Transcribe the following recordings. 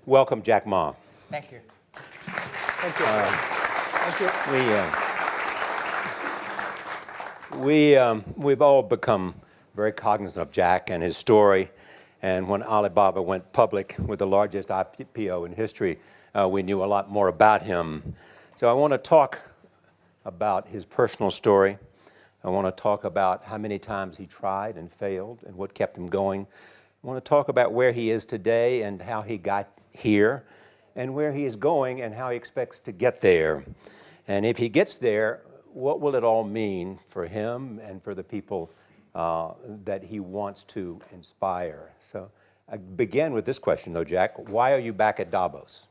Welcome, Jack Ma. Thank you. Thank you. Thank you. We've all become very cognizant of Jack and his story. And when Alibaba went public with the largest IPO in history, we knew a lot more about him. So I want to talk about his personal story. I want to talk about how many times he tried and failed and what kept him going. I want to talk about where he is today and how he got here, and where he is going and how he expects to get there. And if he gets there, what will it all mean for him and for the people that he wants to inspire? So I begin with this question, though, Jack. Why are you back at Davos?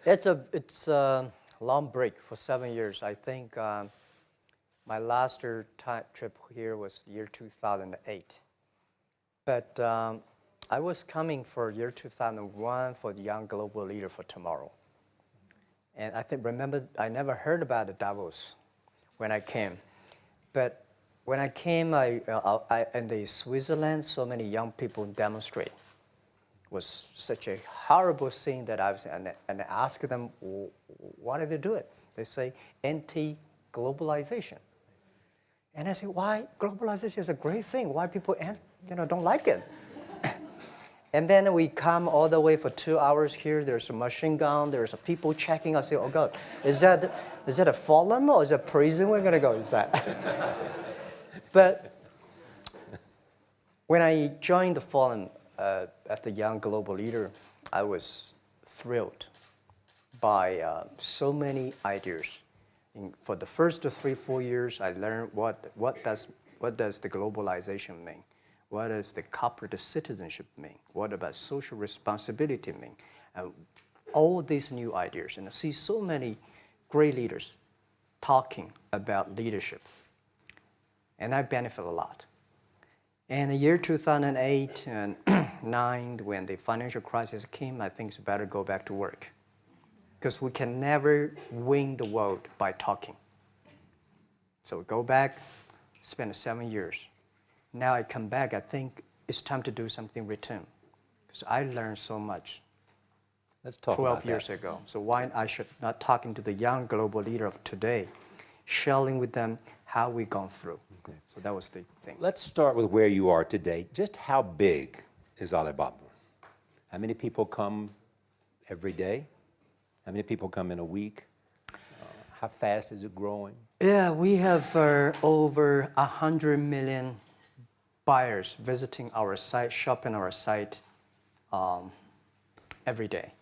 It's a long break for 7 years. I think my last trip here was year 2008. But I was coming for year 2001 for the Young Global Leader for Tomorrow. And remember, I never heard about the Davos when I came. But when I came, in the Switzerland, so many young people demonstrate. It was such a horrible thing that and I asked them, why did they do it? They say, anti-globalization. And I say, why? Globalization is a great thing. Why people don't like it? And then we come all the way for 2 hours here. There's a machine gun. There's people checking. I say, oh God, is that a forum or is it a prison we're gonna go? Is that? But when I joined the forum as the Young Global Leader, I was thrilled by so many ideas. For the first 3-4 years, I learned what does the globalization mean? What does the corporate citizenship mean? What about social responsibility mean? All these new ideas, and I see so many great leaders talking about leadership, and I benefit a lot. And the year 2008 and 2009, when the financial crisis came, I think it's better go back to work, because we can never win the world by talking. So go back, spend 7 years. Now I come back, I think it's time to do something return, because I learned so much. Let's talk 12 years ago. So why I should not talking to the young global leader of today, sharing with them how we've gone through. Okay. So that was the thing. Let's start with where you are today. Just how big is Alibaba? How many people come every day? How many people come in a week? How fast is it growing? Yeah, we have over 100 million buyers visiting our site, shopping our site every day.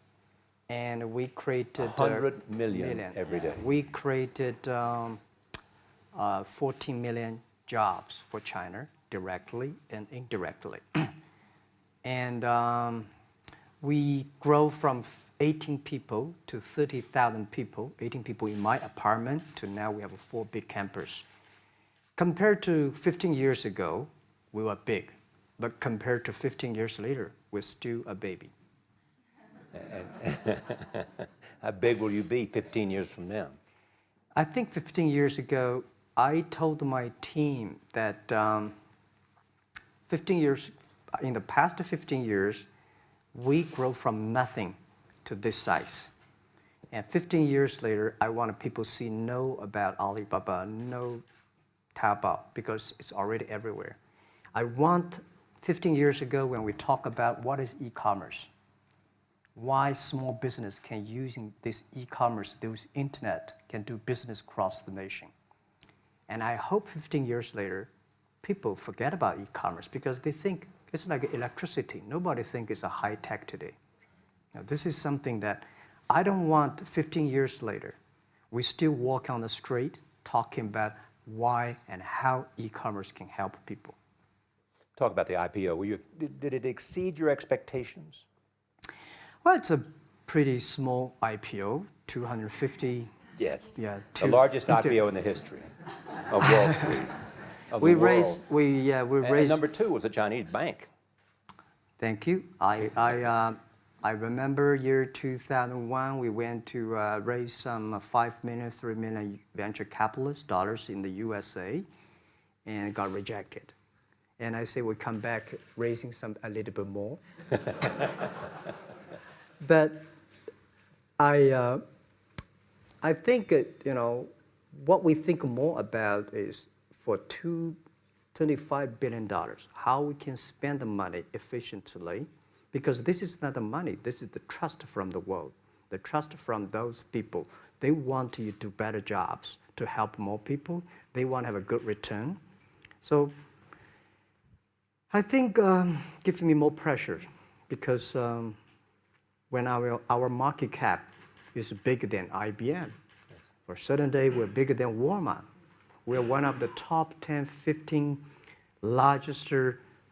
And we created 100 million every day. We created 14 million jobs for China, directly and indirectly. And we grow from 18 people to 30,000 people, 18 people in my apartment, to now we have a 4 big campus. Compared to 15 years ago, we were big, but compared to 15 years later, we're still a baby. How big will you be 15 years from now? I think 15 years ago, I told my team that 15 years, in the past 15 years, we grow from nothing to this size. And 15 years later, I want people to know about Alibaba, know Taobao, because it's already everywhere. I want 15 years ago when we talk about what is e-commerce, why small business can using this e-commerce, this internet, can do business across the nation. And I hope 15 years later, people forget about e-commerce because they think it's like electricity. Nobody thinks it's a high tech today. Now, this is something that I don't want 15 years later, we still walk on the street talking about why and how e-commerce can help people. Talk about the IPO. Did it exceed your expectations? Well, it's a pretty small IPO, 250. Yes. Yeah. The largest IPO in the history of Wall Street. We raised. And number 2 was a Chinese bank. Thank you. I remember year 2001. We went to raise some 5 million, 3 million venture capitalist dollars in the USA, and got rejected. And I say we come back raising a little bit more. But I think, what we think more about is for $25 billion, how we can spend the money efficiently, because this is not the money, this is the trust from the world, the trust from those people. They want you to do better jobs to help more people. They want to have a good return. So I think gives me more pressure because when our market cap is bigger than IBM, for a certain day we're bigger than Walmart. We're one of the top 10, 15 largest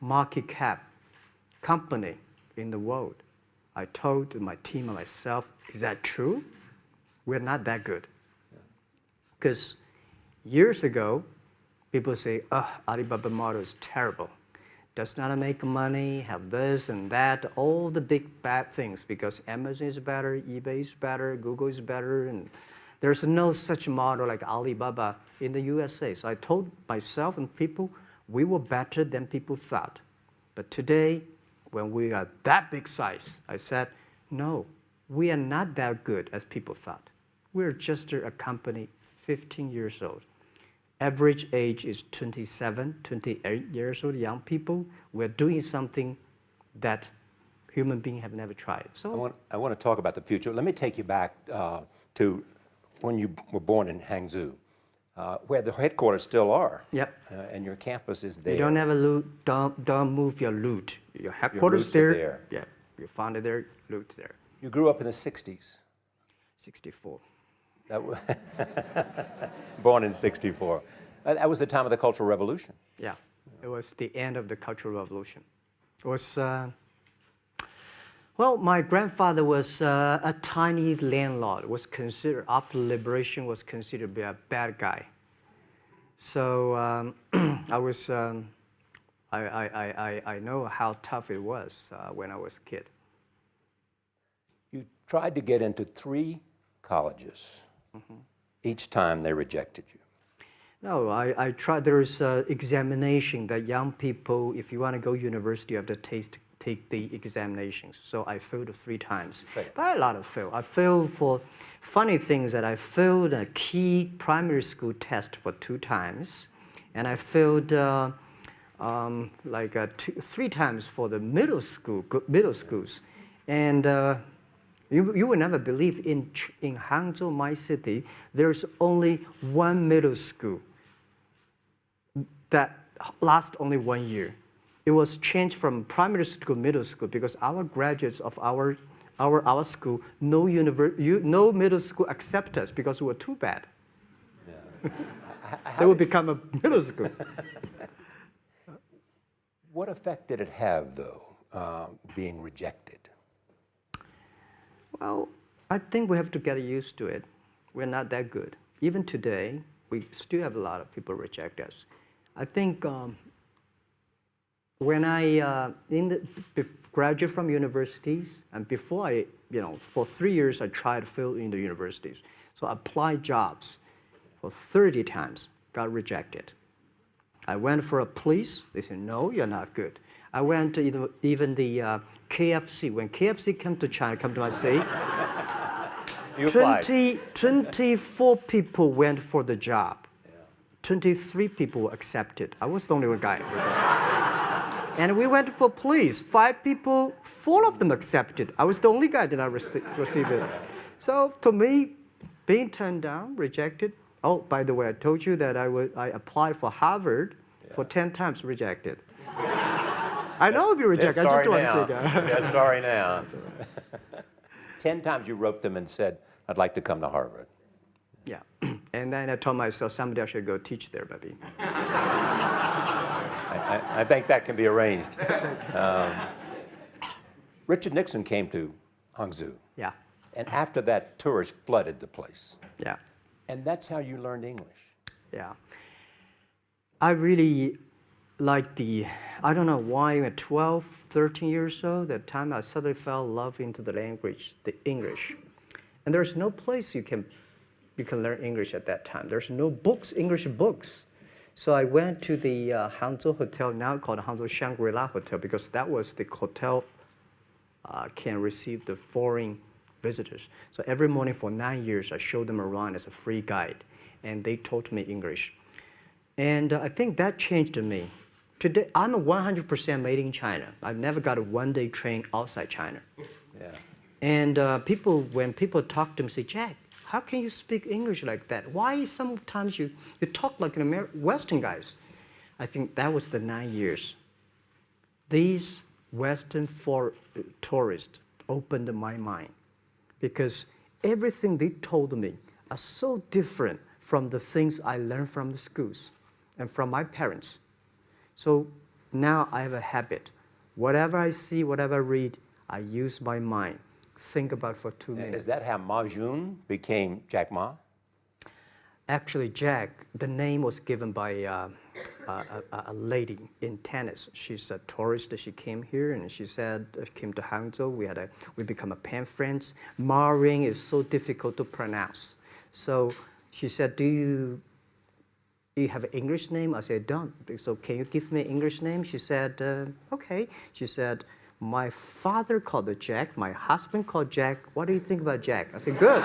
market cap company in the world. I told my team and myself, is that true? We're not that good. Because years ago, people say, Alibaba model is terrible. Does not make money, have this and that, all the big bad things, because Amazon is better, eBay is better, Google is better, and there's no such model like Alibaba in the USA. So I told myself and people, we were better than people thought. But today, when we are that big size, I said, no, we are not that good as people thought. We're just a company 15 years old. Average age is 27, 28 years old, young people. We're doing something that human beings have never tried. So I want to talk about the future. Let me take you back to when you were born in Hangzhou, where the headquarters still are. Yep. And your campus is there. You don't have a loot, don't move your loot. Your headquarters Your roots are there. Yeah, you found it there, loot there. You grew up in the 60s. 64. Born in 64. That was the time of the Cultural Revolution. Yeah, it was the end of the Cultural Revolution. It was, well, my grandfather was a tiny landlord, was considered, after liberation, was considered to be a bad guy. So I know how tough it was when I was a kid. You tried to get into 3 colleges. Mm-hmm. Each time they rejected you. No, I tried. There is an examination that young people, if you want to go to university, you have to take the examinations. So I failed 3 times. Right. But a lot of fail. I failed for funny things that I failed a key primary school test for 2 times. And I failed 3 times for the middle schools. And you will never believe in Hangzhou, my city, there's only 1 middle school that lasts only 1 year. It was changed from primary school to middle school because our graduates of our school, no middle school accept us because we were too bad. Yeah. They would become a middle school. What effect did it have, though, being rejected? Well, I think we have to get used to it. We're not that good. Even today, we still have a lot of people reject us. I think when I graduated from universities, and before I, for 3 years, I tried to fill in the universities. So I applied jobs for 30 times, got rejected. I went for a police, they said, no, you're not good. I went to even the KFC. When KFC came to China, come to my city, 24 people went for the job. 23 people were accepted. I was the only one guy. And we went for police. 5 people, 4 of them accepted. I was the only guy that I received it. So to me, being turned down, rejected. Oh, by the way, I told you that I applied for Harvard for 10 times, rejected. I know I'll be rejected. I just don't want to say that. They're sorry now. 10 times you wrote them and said, I'd like to come to Harvard. Yeah. And then I told myself, someday I should go teach there, maybe. I think that can be arranged. Richard Nixon came to Hangzhou. Yeah. And after that, tourists flooded the place. Yeah. And that's how you learned English. Yeah. I really like I don't know why, at 12, 13 years old, that time I suddenly fell in love into the language, the English. And there's no place you can learn English at that time. There's no books, English books. So I went to the Hangzhou Hotel, now called Hangzhou Shangri-La Hotel, because that was the hotel can receive the foreign visitors. So every morning for 9 years, I showed them around as a free guide, and they taught me English. And I think that changed me. Today, I'm 100% made in China. I've never got a one-day train outside China. Yeah. And when people talk to me, say, Jack, how can you speak English like that? Why sometimes you talk like an Western guys? I think that was the 9 years. These Western tourists opened my mind because everything they told me are so different from the things I learned from the schools and from my parents. So now I have a habit. Whatever I see, whatever I read, I use my mind. Think about for 2 minutes. Is that how Ma Jun became Jack Ma? Actually, Jack, the name was given by a lady in tennis. She's a tourist. She came here and she said, came to Hangzhou. We become a pen friends. Ma Ring is so difficult to pronounce. So she said, do you have an English name? I said, don't. So can you give me an English name? She said, okay. She said, my father called it Jack. My husband called Jack. What do you think about Jack? I said, good.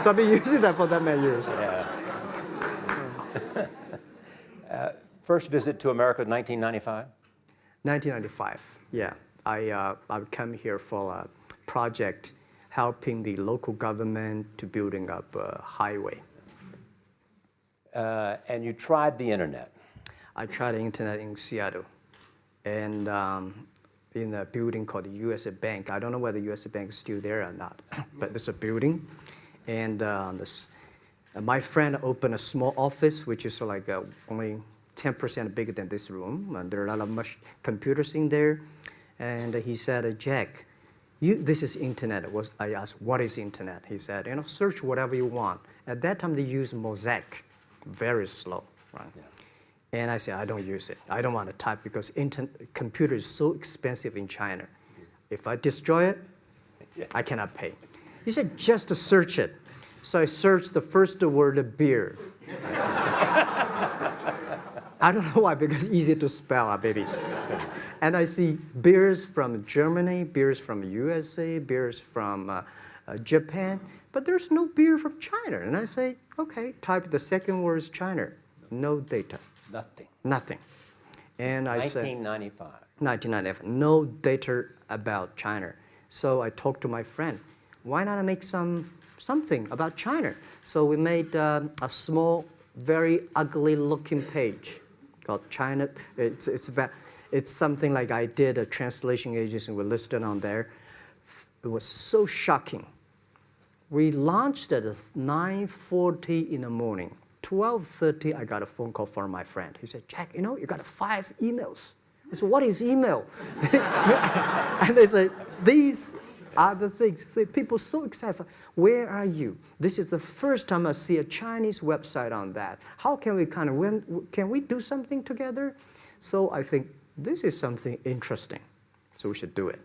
So I've been using that for that many years. Yeah. First visit to America, 1995? 1995, yeah. I would come here for a project helping the local government to building up a highway. And you tried the internet. I tried the internet in Seattle. And in a building called the USA Bank. I don't know whether the USA Bank is still there or not, but it's a building. And my friend opened a small office, which is like only 10% bigger than this room. And there are a lot of computers in there. And he said, Jack, this is internet. I asked, what is internet? He said, search whatever you want. At that time, they used Mosaic, very slow, right? Yeah. And I said, I don't use it. I don't want to type because computer is so expensive in China. If I destroy it, yes, I cannot pay. He said, just to search it. So I searched the first word, beer. I don't know why, because it's easy to spell, baby. And I see beers from Germany, beers from USA, beers from Japan, but there's no beer from China. And I say, okay, type the second word is China. No data. Nothing. Nothing. And I said, 1995. 1995, no data about China. So I talked to my friend, why not make something about China? So we made a small, very ugly looking page called China. It's something like I did a translation agency, we listed on there. It was so shocking. We launched at 9:40 in the morning. 12:30, I got a phone call from my friend. He said, Jack, you got 5 emails. I said, what is email? And they say, these are the things. So people so excited. Where are you? This is the first time I see a Chinese website on that. How can we can we do something together? So I think this is something interesting. So we should do it.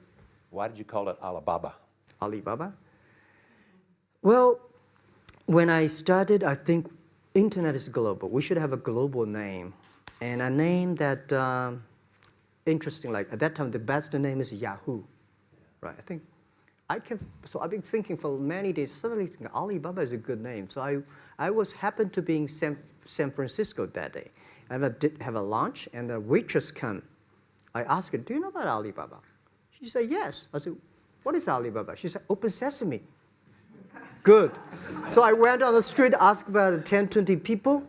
Why did you call it Alibaba? Alibaba? Well, when I started, I think internet is global. We should have a global name. And a name that, interesting, like at that time, the best name is Yahoo. Right? So I've been thinking for many days, suddenly think Alibaba is a good name. So I happened to be in San Francisco that day. I did have a lunch, and the waitress came. I asked her, do you know about Alibaba? She said, yes. I said, what is Alibaba? She said, Open Sesame. Good. So I went on the street, asked about 10, 20 people.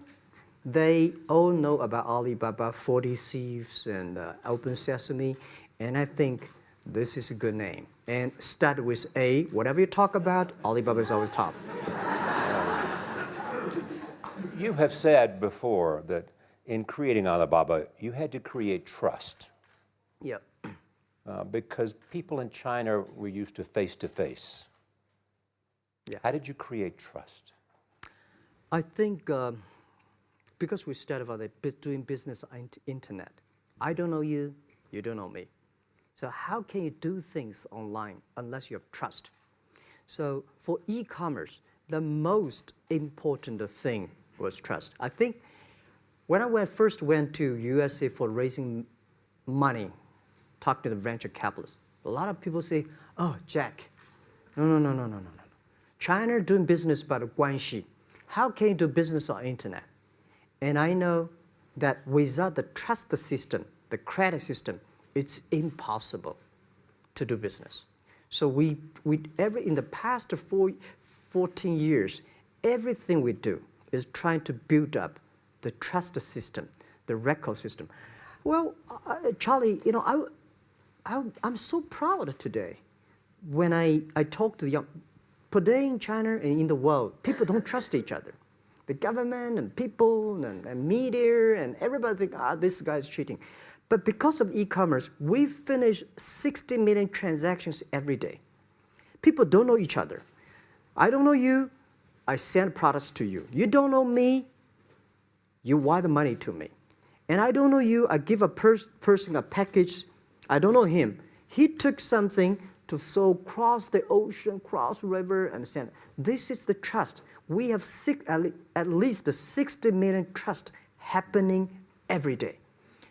They all know about Alibaba, 40 Thieves, and Open Sesame. And I think this is a good name. And start with A. Whatever you talk about, Alibaba is always top. You have said before that in creating Alibaba, you had to create trust. Yep. Because people in China were used to face-to-face. Yeah. How did you create trust? I think because we started about doing business on internet. I don't know you, you don't know me. So how can you do things online unless you have trust? So for e-commerce, the most important thing was trust. I think when I first went to USA for raising money, talk to the venture capitalists, a lot of people say, oh, Jack, no. China doing business by the guanxi. How can you do business on internet? And I know that without the trust system, the credit system, it's impossible to do business. So in the past 14 years, everything we do is trying to build up the trust system, the record system. Well, Charlie, I'm so proud today when I talk to the young. Today in China and in the world, people don't trust each other. The government and people and media and everybody think, this guy's cheating. But because of e-commerce, we finish 60 million transactions every day. People don't know each other. I don't know you, I send products to you. You don't know me, you wire the money to me. And I don't know you, I give a person a package, I don't know him. He took something to cross the ocean, cross the river, and send. This is the trust. We have at least 60 million trust happening every day.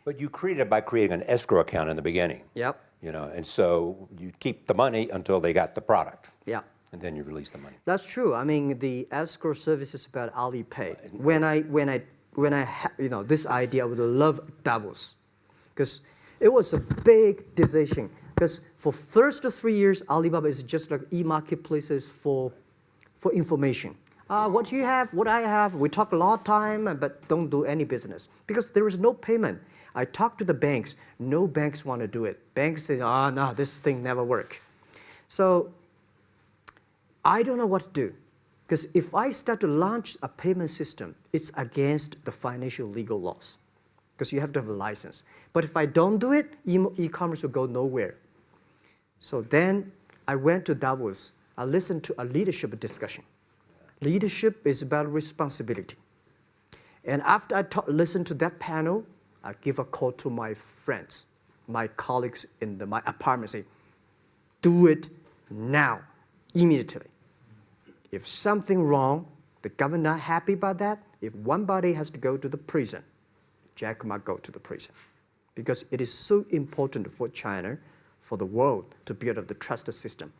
But you created it by creating an escrow account in the beginning. Yep. And so you keep the money until they got the product. Yeah. And then you release the money. That's true. I mean, the escrow service is about Alipay. When I had, this idea, I would love Davos, because it was a big decision. Because for first 3 years, Alibaba is just like e-marketplaces for information. What do you have? What I have? We talk a lot of time, but don't do any business because there is no payment. I talk to the banks. No banks want to do it. Banks say, no, this thing never work. So I don't know what to do. Because if I start to launch a payment system, it's against the financial legal laws. Because you have to have a license. But if I don't do it, e-commerce will go nowhere. So then I went to Davos. I listened to a leadership discussion. Leadership is about responsibility. And after I listened to that panel, I give a call to my friends, my colleagues in my apartment, say, do it now, immediately. If something wrong, the government not happy about that, if one body has to go to the prison, Jack might go to the prison. Because it is so important for China, for the world, to build up the trust system.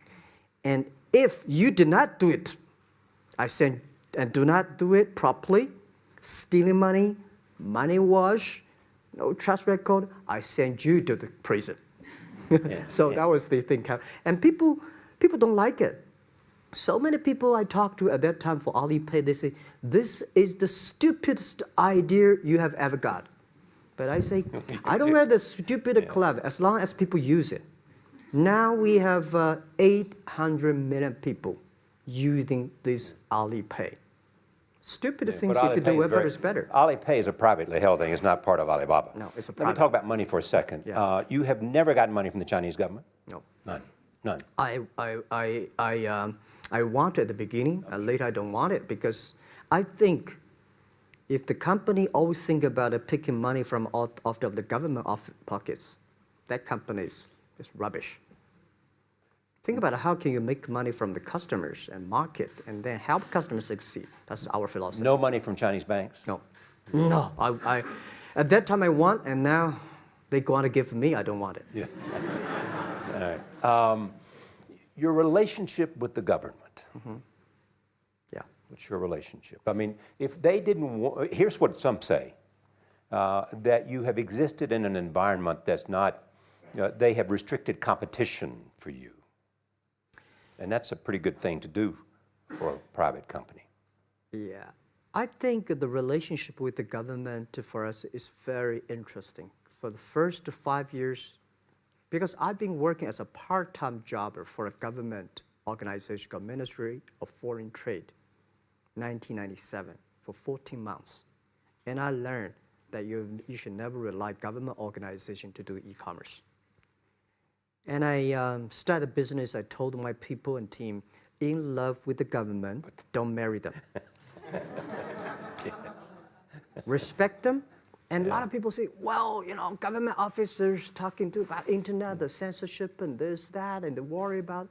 And if you did not do it, I said, and do not do it properly, stealing money, money wash, no trust record, I send you to the prison. So that was the thing. And people don't like it. So many people I talked to at that time for Alipay, they say, this is the stupidest idea you have ever got. But I say, I don't wear the stupid clever as long as people use it. Now we have 800 million people using this Alipay. Stupid things, if you do it, is better. Alipay is a privately held thing. It's not part of Alibaba. No, it's a private. Let me talk about money for a second. Yeah. You have never gotten money from the Chinese government? No. None. I want it at the beginning, and later I don't want it, because I think if the company always think about picking money from out of the government pockets, that company is rubbish. Think about how can you make money from the customers and market and then help customers succeed. That's our philosophy. No money from Chinese banks? No. No. I at that time I want, and now they want to give me, I don't want it. Yeah. All right. Your relationship with the government. Mm-hmm. Yeah. What's your relationship? I mean, if they didn't, here's what some say, that you have existed in an environment that's not, they have restricted competition for you. And that's a pretty good thing to do for a private company. Yeah. I think the relationship with the government for us is very interesting. For the first 5 years, because I've been working as a part-time jobber for a government organization called Ministry of Foreign Trade, 1997, for 14 months. And I learned that you should never rely on government organization to do e-commerce. And I started a business. I told my people and team, in love with the government, but don't marry them. Yes. Respect them. And a lot of people say, well, government officers talking about internet, the censorship and this, that, and they worry about.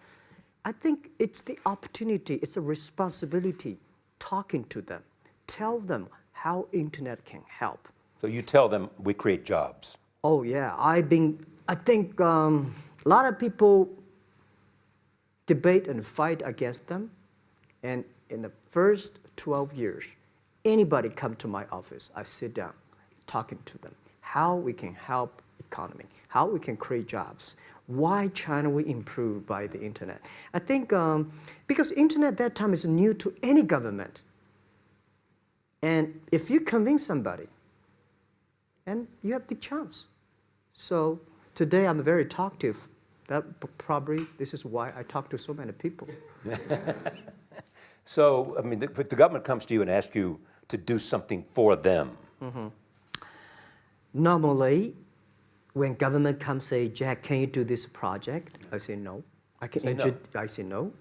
I think it's the opportunity, it's a responsibility talking to them, tell them how internet can help. So you tell them we create jobs. Oh yeah, I think a lot of people debate and fight against them. And in the first 12 years, anybody come to my office, I sit down talking to them, how we can help economy, how we can create jobs, why China will improve by the internet. I think because internet that time is new to any government. And if you convince somebody, and you have the chance. So today I'm very talkative. That probably this is why I talk to so many people. So, I mean, if the government comes to you and asks you to do something for them. Normally, when government comes say, Jack, can you do this project? I say no. I say no.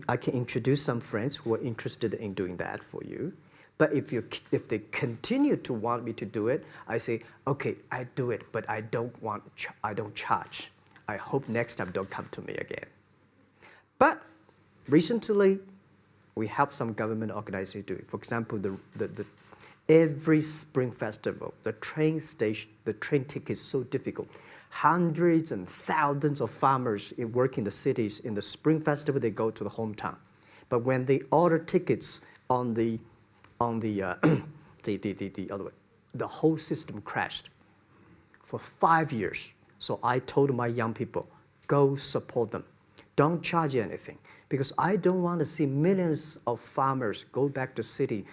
I can introduce some friends who are interested in doing that for you. But if they continue to want me to do it, I say, okay, I do it, but I don't charge. I hope next time don't come to me again. But recently, we help some government organizations do it. For example, every Spring Festival, the train ticket is so difficult. Hundreds and thousands of farmers work in the cities. In the Spring Festival, they go to the hometown. But when they order tickets on the other way, the whole system crashed for 5 years. So I told my young people, go support them. Don't charge anything. Because I don't want to see millions of farmers go back to city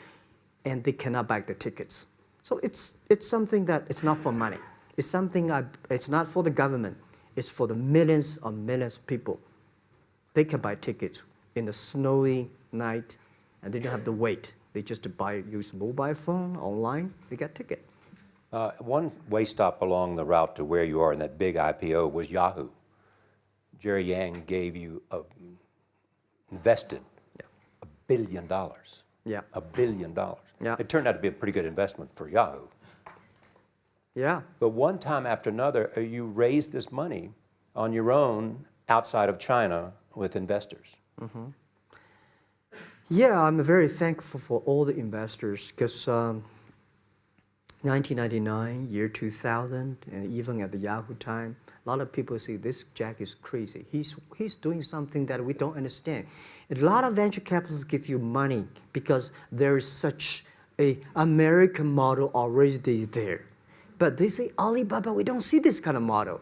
and they cannot buy the tickets. So it's something that it's not for money. It's something it's not for the government. It's for the millions of people. They can buy tickets in the snowy night and they don't have to wait. They just use mobile phone, online, they get ticket. One way stop along the route to where you are in that big IPO was Yahoo. Jerry Yang gave you invested $1 billion. Yeah. $1 billion. Yeah. It turned out to be a pretty good investment for Yahoo. Yeah. But one time after another, you raised this money on your own outside of China with investors. Yeah, I'm very thankful for all the investors because 1999, year 2000, and even at the Yahoo time, a lot of people say this Jack is crazy. He's doing something that we don't understand. A lot of venture capitalists give you money because there is such a American model already there. But they say, Alibaba, we don't see this kind of model,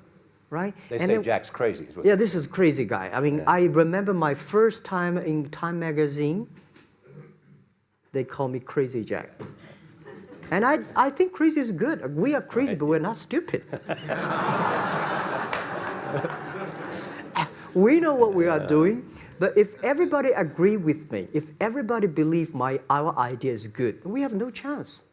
right? They say Jack's crazy. Is what yeah, this is crazy guy. I mean, I remember my first time in Time magazine, they call me Crazy Jack. And I think crazy is good. We are crazy, but we're not stupid. We know what we are doing, but if everybody agree with me, if everybody believe our idea is good, we have no chance.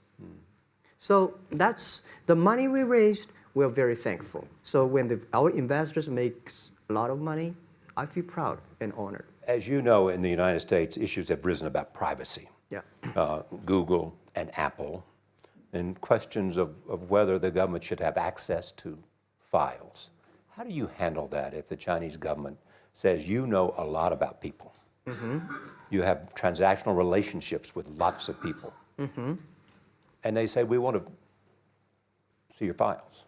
So that's the money we raised. We're very thankful. So when our investors make a lot of money, I feel proud and honored. As you know, in the United States, issues have risen about privacy. Yeah. Google and Apple, and questions of whether the government should have access to files. How do you handle that if the Chinese government says you know a lot about people? You have transactional relationships with lots of people. And they say, we want to see your files.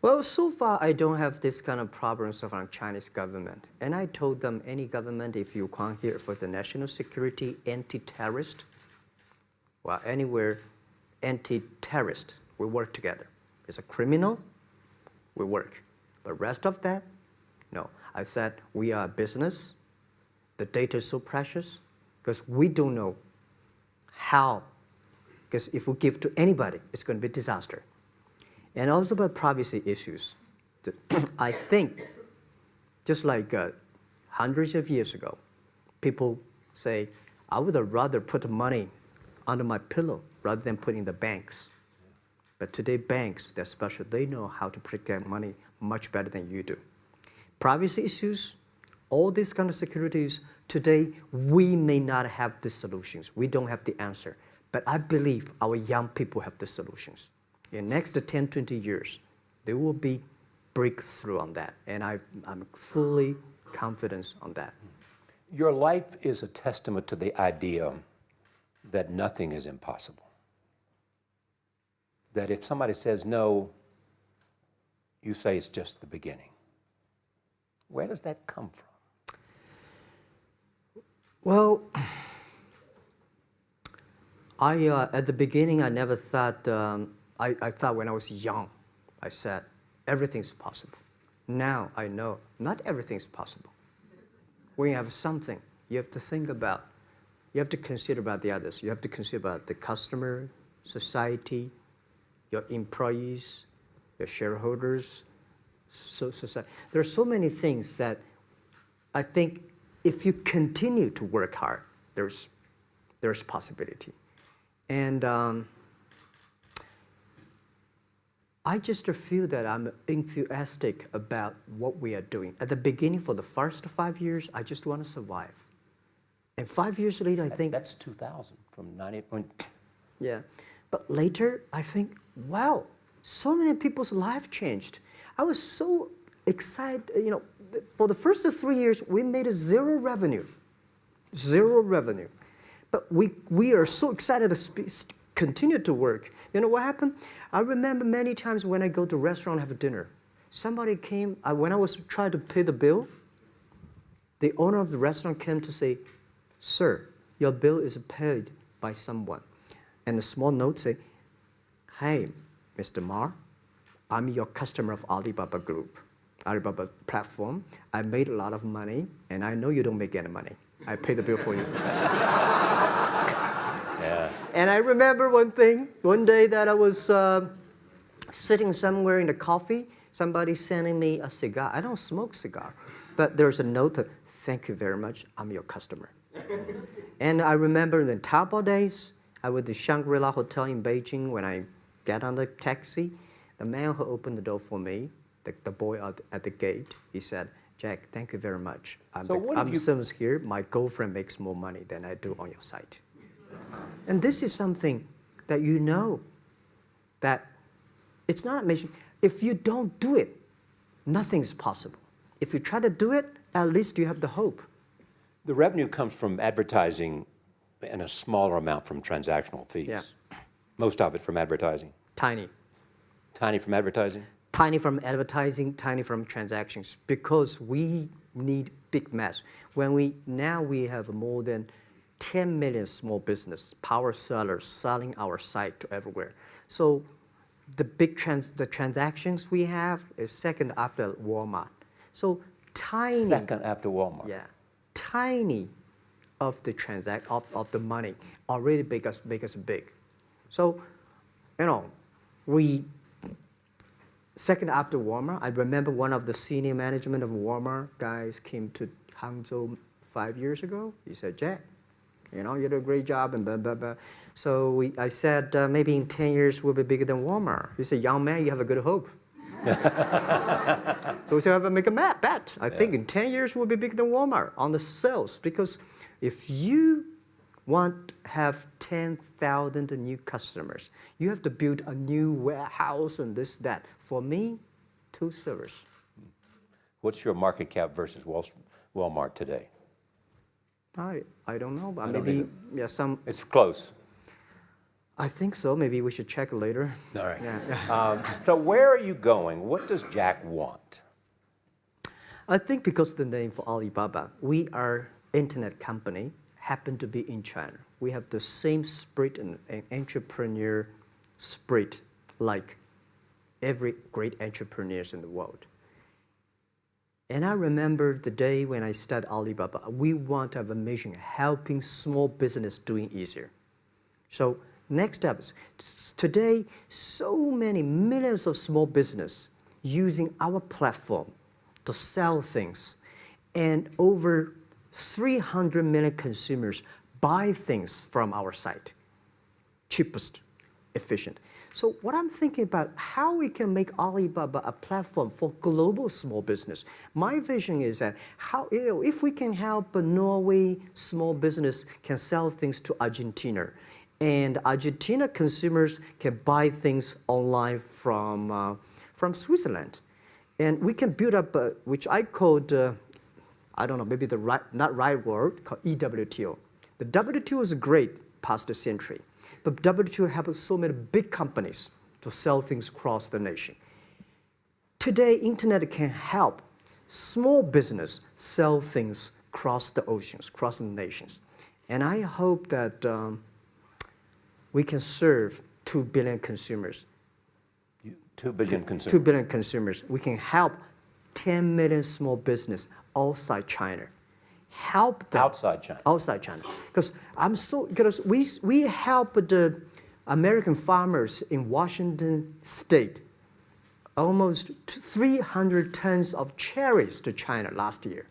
Well, so far I don't have this kind of problems from Chinese government. And I told them, any government, if you come here for the national security, anti-terrorist, well, anywhere, anti-terrorist, we work together. It's a criminal, we work. But rest of that, no. I said, we are a business. The data is so precious because we don't know how. Because if we give to anybody, it's going to be a disaster. And also about privacy issues. I think, just like hundreds of years ago, people say, I would rather put money under my pillow rather than put in the banks. But today, banks, they're special. They know how to protect money much better than you do. Privacy issues, all these kind of securities, today, we may not have the solutions. We don't have the answer. But I believe our young people have the solutions. In the next 10, 20 years, there will be breakthrough on that. And I'm fully confident on that. Your life is a testament to the idea that nothing is impossible. That if somebody says no, you say it's just the beginning. Where does that come from? Well, at the beginning, I never thought, I thought when I was young, I said, everything's possible. Now I know not everything's possible. When you have something, you have to think about, you have to consider about the others. You have to consider about the customer, society, your employees, your shareholders, society. There are so many things that I think if you continue to work hard, there's possibility. And I just feel that I'm enthusiastic about what we are doing. At the beginning, for the first 5 years, I just want to survive. And 5 years later, I think... That's 2000, from 98. Yeah. But later, I think, wow, so many people's life changed. I was so excited, you know, for the first 3 years, we made zero revenue. Zero revenue. But we are so excited to continue to work. You know what happened? I remember many times when I go to a restaurant and have dinner, somebody came, when I was trying to pay the bill, the owner of the restaurant came to say, "Sir, your bill is paid by someone." And the small note say, "Hey, Mr. Ma, I'm your customer of Alibaba Group, Alibaba platform. I made a lot of money, and I know you don't make any money. I pay the bill for you." Yeah. And I remember one day that I was sitting somewhere in the coffee, somebody sending me a cigar. I don't smoke cigar, but there's a note, "Thank you very much, I'm your customer." And I remember in the Taobao days, I was at the Shangri-La Hotel in Beijing. When I get on the taxi, the man who opened the door for me, the boy at the gate, he said, "Jack, thank you very much. I'm service here. My girlfriend makes more money than I do on your site." And this is something that you know that it's not amazing. If you don't do it, nothing's possible. If you try to do it, at least you have the hope. The revenue comes from advertising and a smaller amount from transactional fees. Yeah. Most of it from advertising. Tiny. Tiny from advertising? Tiny from advertising, tiny from transactions, because we need big mass. Now we have more than 10 million small business power sellers selling our site to everywhere. So the transactions we have is second after Walmart. So tiny. Second after Walmart. Yeah, tiny of the of the money already make us big. So, you know, second after Walmart. I remember one of the senior management of Walmart guys came to Hangzhou 5 years ago. He said, "Jack, you know, you did a great job," and blah, blah, blah. So I said, "Maybe in 10 years we'll be bigger than Walmart." He said, "Young man, you have a good hope." So we said, "Make a bet. I think in 10 years we'll be bigger than Walmart on the sales." Because if you want to have 10,000 new customers, you have to build a new warehouse and this, that. For me, 2 servers. What's your market cap versus Walmart today? I don't know, but I don't maybe either. It's close. I think so. Maybe we should check later. All right. Yeah. So where are you going? What does Jack want? I think because of the name for Alibaba, we are internet company, happen to be in China. We have the same spirit and entrepreneur spirit like every great entrepreneurs in the world. And I remember the day when I started Alibaba, we want to have a mission helping small business doing easier. So next step is today, so many millions of small business using our platform to sell things, and over 300 million consumers buy things from our site. Cheapest, efficient. So what I'm thinking about, how we can make Alibaba a platform for global small business. My vision is that if we can help a Norway small business can sell things to Argentina, and Argentina consumers can buy things online from Switzerland. And we can build up, which I called, I don't know, maybe not right word, called EWTO. The WTO is great, past century. But WTO helps so many big companies to sell things across the nation. Today, internet can help small business sell things across the oceans, across the nations. And I hope that we can serve 2 billion consumers. 2 billion consumers. 2 billion consumers. We can help 10 million small business outside China. Help them. Outside China. Outside China. Because we help the American farmers in Washington State almost 300 tons of cherries to China last year.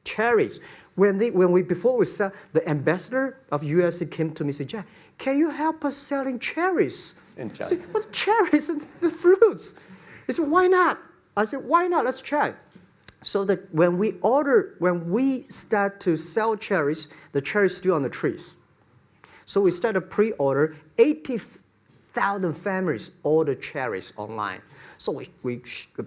Cherries. Before we sell, the ambassador of USA came to me and said, Jack, can you help us selling cherries? In China. I said, what cherries and the fruits? He said, why not? I said, why not? Let's try. So that when we start to sell cherries, the cherries still on the trees. So we start a pre-order, 80,000 families order cherries online. So we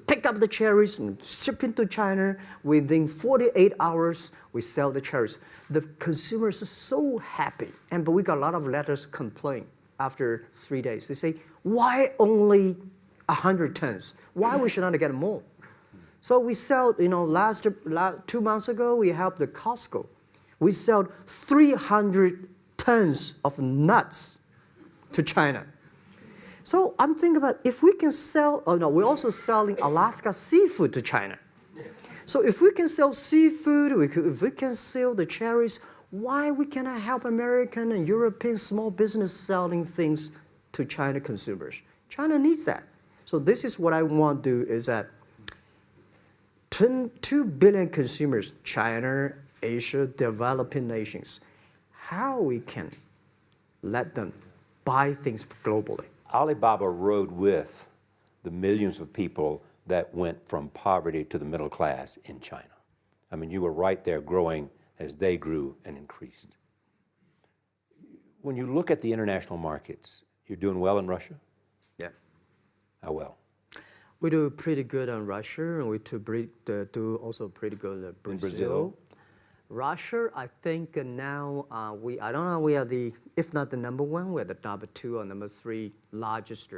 pick up the cherries and ship into China. Within 48 hours, we sell the cherries. The consumers are so happy. But we got a lot of letters complaint after 3 days. They say, why only 100 tons? Why we should not get more? So we sell, 2 months ago, we helped the Costco. We sold 300 tons of nuts to China. So I'm thinking about if we can sell, we're also selling Alaska seafood to China. So if we can sell seafood, if we can sell the cherries, why we cannot help American and European small business selling things to China consumers? China needs that. So this is what I want to do is that 2 billion consumers, China, Asia, developing nations, how we can let them buy things globally. Alibaba rode with the millions of people that went from poverty to the middle class in China. I mean, you were right there growing as they grew and increased. When you look at the international markets, you're doing well in Russia? Yeah. How well? We do pretty good in Russia, and we do also pretty good in Brazil. In Brazil? Russia, I think now I don't know, we are if not the number 1, we're the number 2 or number 3 largest.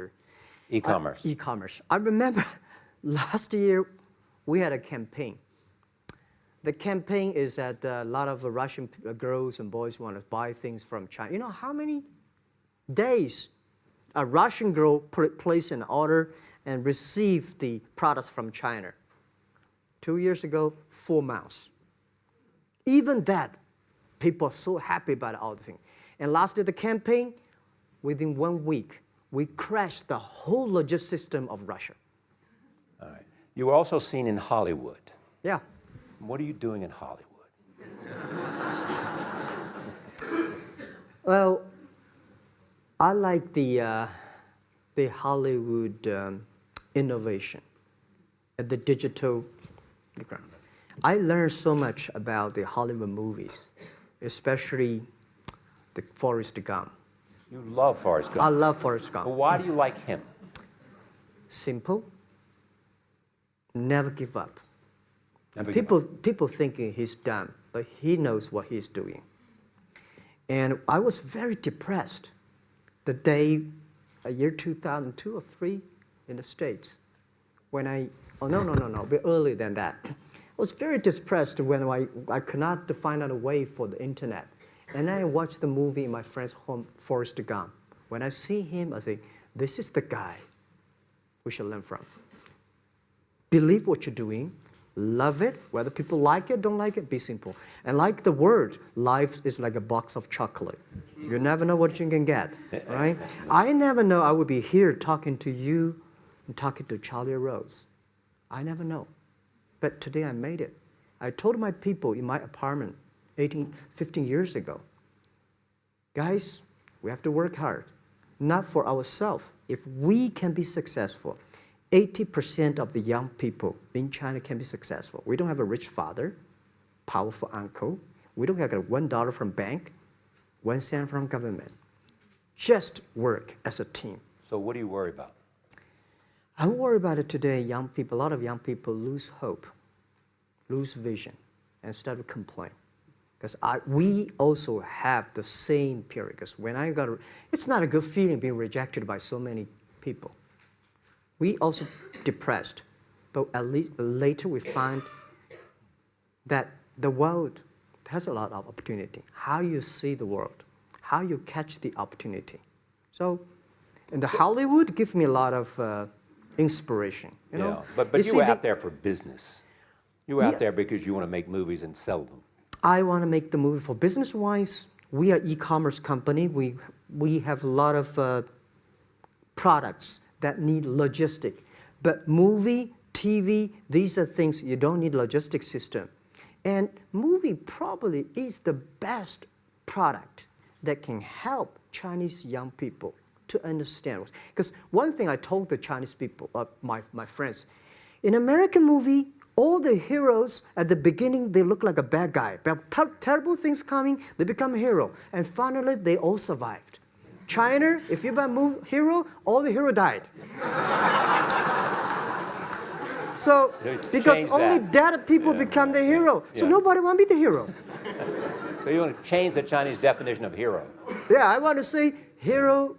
E-commerce. E-commerce. I remember last year we had a campaign. The campaign is that a lot of Russian girls and boys want to buy things from China. You know how many days a Russian girl placed an order and received the products from China? 2 years ago, 4 months. Even that, people are so happy about all the thing. And last year, the campaign, within 1 week, we crashed the whole logistics system of Russia. All right. You were also seen in Hollywood. Yeah. What are you doing in Hollywood? Well, I like the Hollywood innovation at the digital background. I learned so much about the Hollywood movies, especially the Forrest Gump. You love Forrest Gump. I love Forrest Gump. Well, why do you like him? Simple. Never give up. Never give up. People thinking he's dumb, but he knows what he's doing. And I was very depressed the day, year 2002 or 3 in the States, when a bit earlier than that. I was very depressed when I could not find out a way for the internet. And then I watched the movie in my friend's home, Forrest Gump. When I see him, I think, this is the guy we should learn from. Believe what you're doing, love it, whether people like it, don't like it, be simple. And like the word, life is like a box of chocolate. You never know what you can get, right? I never know I would be here talking to you and talking to Charlie Rose. I never know. But today I made it. I told my people in my apartment 15 years ago, guys, we have to work hard, not for ourselves. If we can be successful, 80% of the young people in China can be successful. We don't have a rich father, powerful uncle. We don't have $1 from bank, 1 cent from government. Just work as a team. So what do you worry about? I worry about it today. Young people, a lot of young people lose hope, lose vision, and start to complain. Because we also have the same period. Because when it's not a good feeling being rejected by so many people. We also depressed, but at least later we find that the world has a lot of opportunity. How you see the world, how you catch the opportunity. So, in the Hollywood gives me a lot of inspiration. You know? But you were out there for business. You were out there because you want to make movies and sell them. I want to make the movie for business-wise. We are e-commerce company. We have a lot of products that need logistic. But movie, TV, these are things you don't need logistic system. And movie probably is the best product that can help Chinese young people to understand. Because one thing I told the Chinese people, my friends, in American movie, all the heroes at the beginning, they look like a bad guy. Terrible things coming, they become a hero. And finally, they all survived. China, if you're a hero, all the hero died. So, because only dead people become the hero. So nobody want to be the hero. So you want to change the Chinese definition of hero? Yeah, I want to say hero.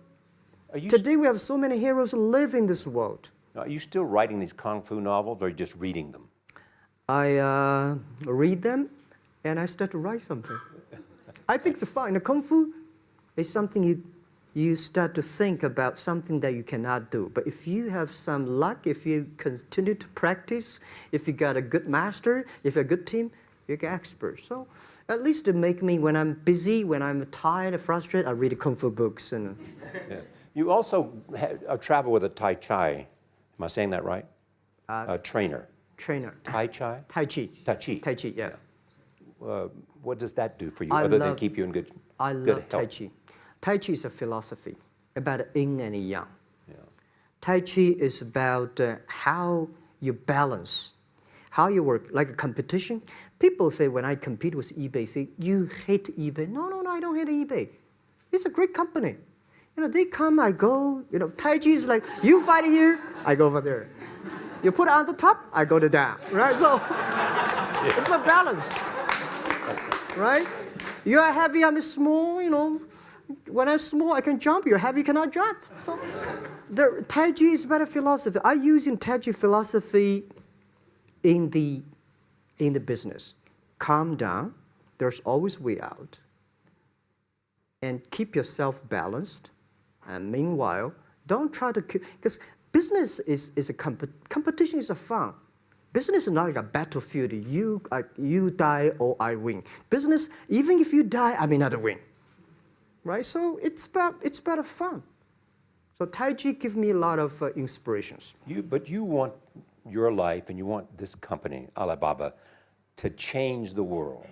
Today we have so many heroes live in this world. Are you still writing these kung fu novels, or are you just reading them? I read them, and I start to write something. I think it's fun. The kung fu is something you start to think about something that you cannot do. But if you have some luck, if you continue to practice, if you got a good master, if you're a good team, you get expert. So at least to make me, when I'm busy, when I'm tired or frustrated, I read kung fu books. And You also travel with a Tai Chi. Am I saying that right? Trainer. Tai Chi? Tai Chi. Tai Chi. Tai Chi, yeah. What does that do for you, other than keep you in good health? I love Tai Chi. Tai Chi is a philosophy about yin and yang. Yeah. Tai Chi is about how you balance, how you work, like a competition. People say when I compete with eBay, say, you hate eBay. No, I don't hate eBay. It's a great company. You know, they come, I go. You know, Tai Chi is like, you fight here, I go over there. You put it on the top, I go to down, right? So it's a balance, right? You are heavy, I'm small, you know. When I'm small, I can jump. You're heavy, you cannot jump. So the Tai Chi is better philosophy. I use in Tai Chi philosophy in the business. Calm down. There's always way out. And keep yourself balanced. And meanwhile, don't try to keep, because business is a competition is a fun. Business is not like a battlefield. You die or I win. Business, even if you die, I may not win. Right? So it's better fun. So Tai Chi gives me a lot of inspirations. But you want your life and you want this company, Alibaba, to change the world.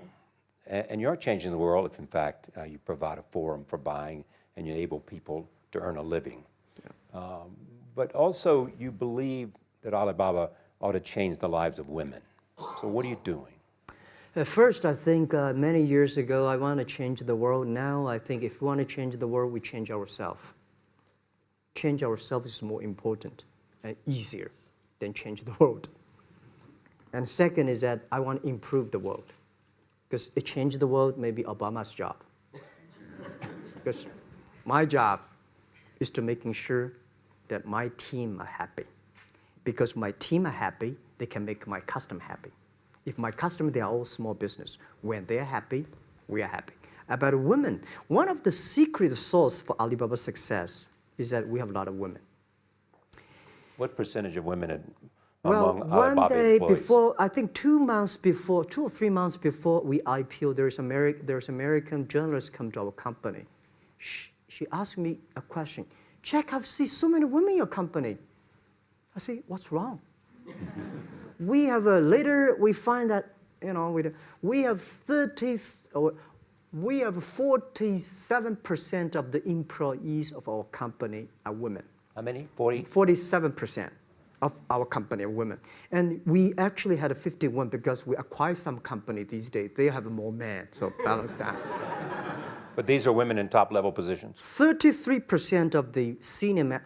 And you're changing the world if, in fact, you provide a forum for buying and you enable people to earn a living. Yeah. But also, you believe that Alibaba ought to change the lives of women. So what are you doing? At first, I think many years ago, I want to change the world. Now, I think if we want to change the world, we change ourselves. Change ourselves is more important and easier than change the world. And second is that I want to improve the world. Because it changed the world may be Obama's job. Because my job is to making sure that my team are happy. Because my team are happy, they can make my customer happy. If my customer, they are all small business. When they're happy, we are happy. About women, one of the secret source for Alibaba's success is that we have a lot of women. What percentage of women one among Alibaba day employees? before, I think 2 or 3 months before we IPO, there's American journalist come to our company. She asked me a question. Jack, I've seen so many women in your company. I say, what's wrong? We have later we find that we have 47% of the employees of our company are women. How many? 40? 47% of our company are women. And we actually had a 51 because we acquired some company these days. They have more men, so balance that. But these are women in top-level positions? 33% of the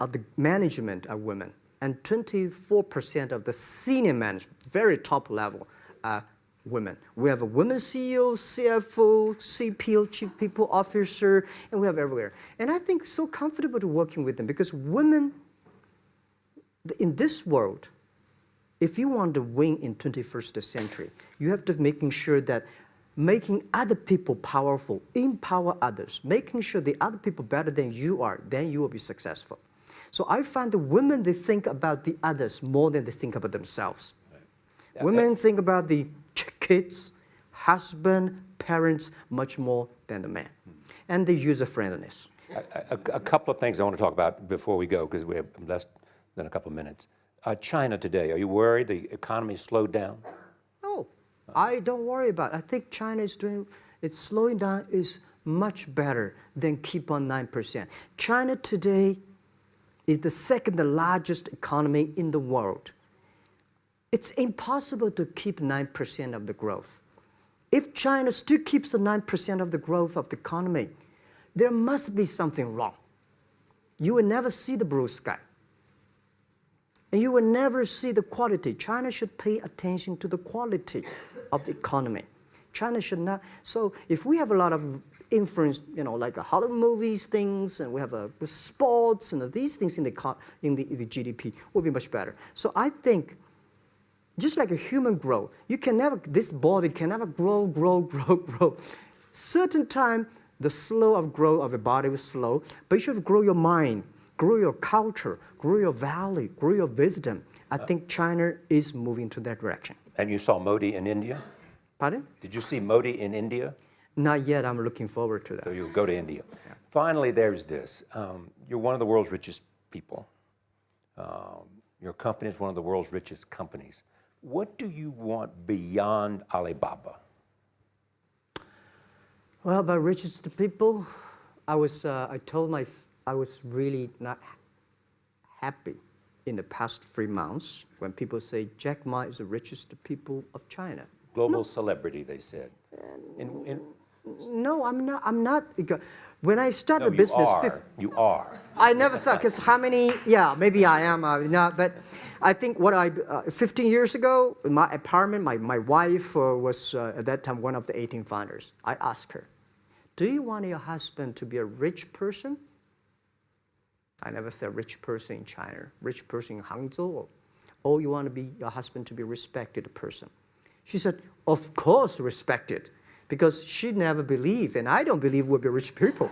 of the management are women. And 24% of the senior management, very top level, are women. We have a women CEO, CFO, CPO, Chief People Officer, and we have everywhere. And I think so comfortable to working with them because women, in this world, if you want to win in 21st century, you have to making sure that making other people powerful, empower others, making sure the other people better than you are, then you will be successful. So I find the women, they think about the others more than they think about themselves. Right. Yeah, women think about the kids, husband, parents much more than the man. And the user-friendliness. A couple of things I want to talk about before we go, because we have less than a couple of minutes. China today, are you worried the economy slowed down? No, I don't worry about it. I think China is doing, it's slowing down is much better than keep on 9%. China today is the second largest economy in the world. It's impossible to keep 9% of the growth. If China still keeps the 9% of the growth of the economy, there must be something wrong. You will never see the blue sky. And you will never see the quality. China should pay attention to the quality of the economy. China should not. So if we have a lot of influence, like Hollywood movies, things, and we have sports and these things in the GDP, will be much better. So I think, just like a human growth, this body can never grow. Certain time, the slow of growth of a body is slow, but you should grow your mind, grow your culture, grow your value, grow your wisdom. I think China is moving to that direction. And you saw Modi in India? Pardon? Did you see Modi in India? Not yet. I'm looking forward to that. So you'll go to India. Yeah. Finally, there's this. You're one of the world's richest people. Your company is one of the world's richest companies. What do you want beyond Alibaba? Well, about richest people, I was really not happy in the past 3 months when people say Jack Ma is the richest people of China. Global celebrity, they said. No, I'm not. When I started the business, you are. I never thought, because how many? Yeah, maybe I am. Not, but I think 15 years ago, in my apartment, my wife was at that time one of the 18 founders. I asked her, "Do you want your husband to be a rich person?" I never said rich person in China, rich person in Hangzhou, or you want your husband to be a respected person. She said, "Of course, respected." Because she never believed, and I don't believe we'll be rich people.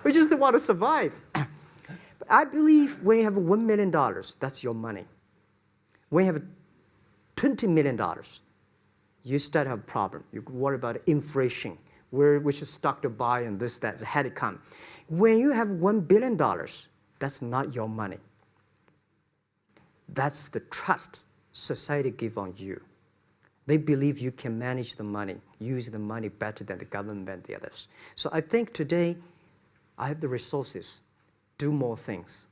We just want to survive. But I believe when you have $1 million, that's your money. When you have $20 million, you start to have a problem. You worry about inflation, which stock to buy and this, that, had to come. When you have $1 billion, that's not your money. That's the trust society gives on you. They believe you can manage the money, use the money better than the government and the others. So I think today, I have the resources, do more things.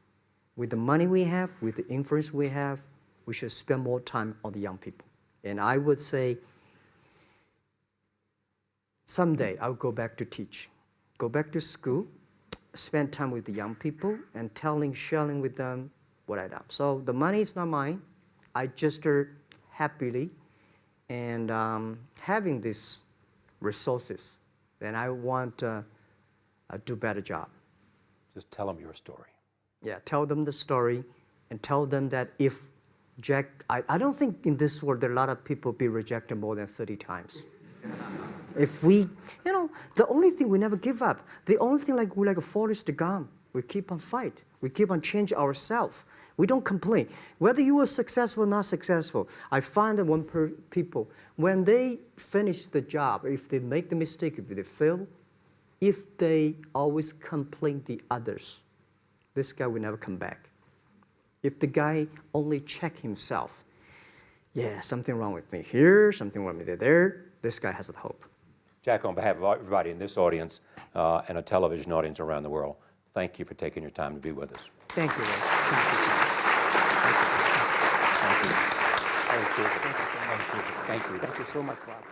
With the money we have, with the influence we have, we should spend more time on the young people. And I would say, someday I'll go back to teach, go back to school, spend time with the young people, and sharing with them what I've done. So the money is not mine. I just happily and having these resources, then I want to do a better job. Just tell them your story. Yeah, tell them the story and tell them that if Jack, I don't think in this world there are a lot of people be rejected more than 30 times. If we, the only thing we never give up, the only thing we're like a Forrest Gump, we keep on fight. We keep on change ourselves. We don't complain. Whether you were successful or not successful, I find that people, when they finish the job, if they make the mistake, if they fail, if they always complain the others, this guy will never come back. If the guy only check himself, yeah, something wrong with me here, something wrong with me there, this guy has a hope. Jack, on behalf of everybody in this audience and a television audience around the world, thank you for taking your time to be with us. Thank you. Thank you. Thank you. Thank you. Thank you. Thank you so much, Rob.